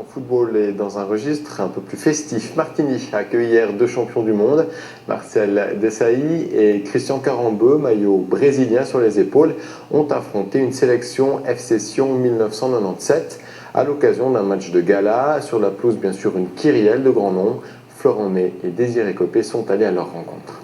football et dans un registre un peu plus festif, Martigny a accueilli hier deux champions du monde, Marcel Desailly et Christian Carambeu, maillot brésilien sur les épaules, ont affronté une sélection FC Sion 1997 à l'occasion d'un match de gala. Sur la pelouse, bien sûr, une kyrielle de grand nom. Florent Ney et Désiré Copé sont allés à leur rencontre.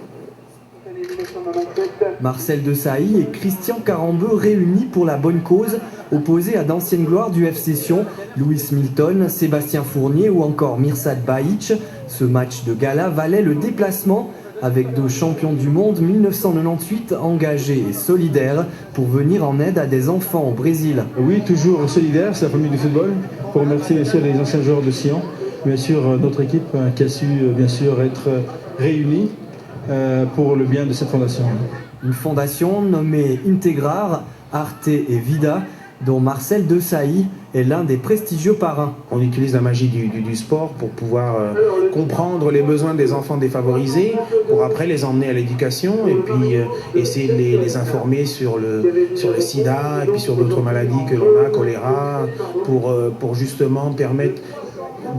Marcel Desailly et Christian Carambeu réunis pour la bonne cause, opposés à d'anciennes gloires du FC Sion, Louis Milton, Sébastien Fournier ou encore Mirsad Bahic. Ce match de gala valait le déplacement avec deux champions du monde 1998 engagés et solidaires pour venir en aide à des enfants au Brésil. Oui, toujours solidaire, c'est la famille du football. Pour remercier bien sûr les anciens joueurs de Sion, bien sûr notre équipe qui a su bien sûr être réunie pour le bien de cette fondation. Une fondation nommée Integrar, Arte et Vida, dont Marcel Desailly est l'un des prestigieux parrains. On utilise la magie du sport pour pouvoir comprendre les besoins des enfants défavorisés, pour après les emmener à l'éducation et puis essayer de les informer sur le sida et puis sur d'autres maladies que l'on a, choléra, pour justement permettre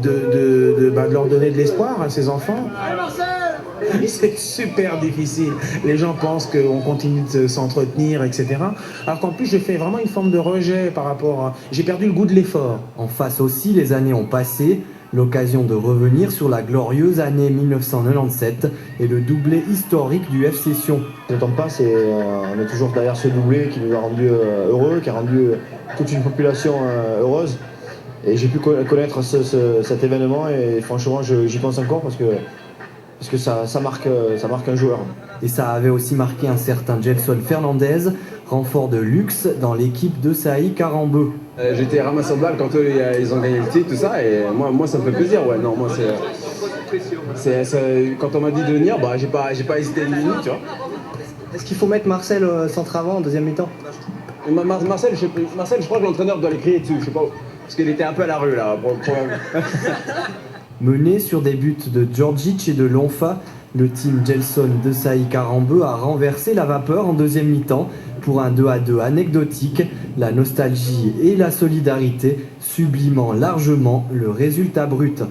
de leur donner de l'espoir à ces enfants. C'est super difficile. Les gens pensent qu'on continue de s'entretenir, etc. Alors qu'en plus, je fais vraiment une forme de rejet par rapport à... J'ai perdu le goût de l'effort. En face aussi, les années ont passé. L'occasion de revenir sur la glorieuse année 1997 et le doublé historique du FC Sion. Le temps passe et on est toujours derrière ce doublé qui nous a rendu heureux, qui a rendu toute une population heureuse. Et j'ai pu connaître cet événement et franchement, j'y pense encore parce que ça marque un joueur. Et ça avait aussi marqué un certain Gelson Fernandez, renfort de luxe dans l'équipe Desailly Carambeu. J'étais ramasseur de balles quand eux ils ont gagné le titre, tout ça, et moi ça me fait plaisir. Ouais, non, moi c'est quand on m'a dit de venir, bah j'ai pas hésité une minute, tu vois. Est-ce qu'il faut mettre Marcel centre avant en deuxième mi-temps? Marcel, je crois que l'entraîneur doit les crier dessus, je sais pas où. Parce qu'il était un peu à la rue là. Mené sur des buts de Djordjic et de Lonfa, le team Gelson Desailly Carambeu a renversé la vapeur en deuxième mi-temps pour un 2-2 anecdotique, la nostalgie et la solidarité sublimant largement le résultat brut.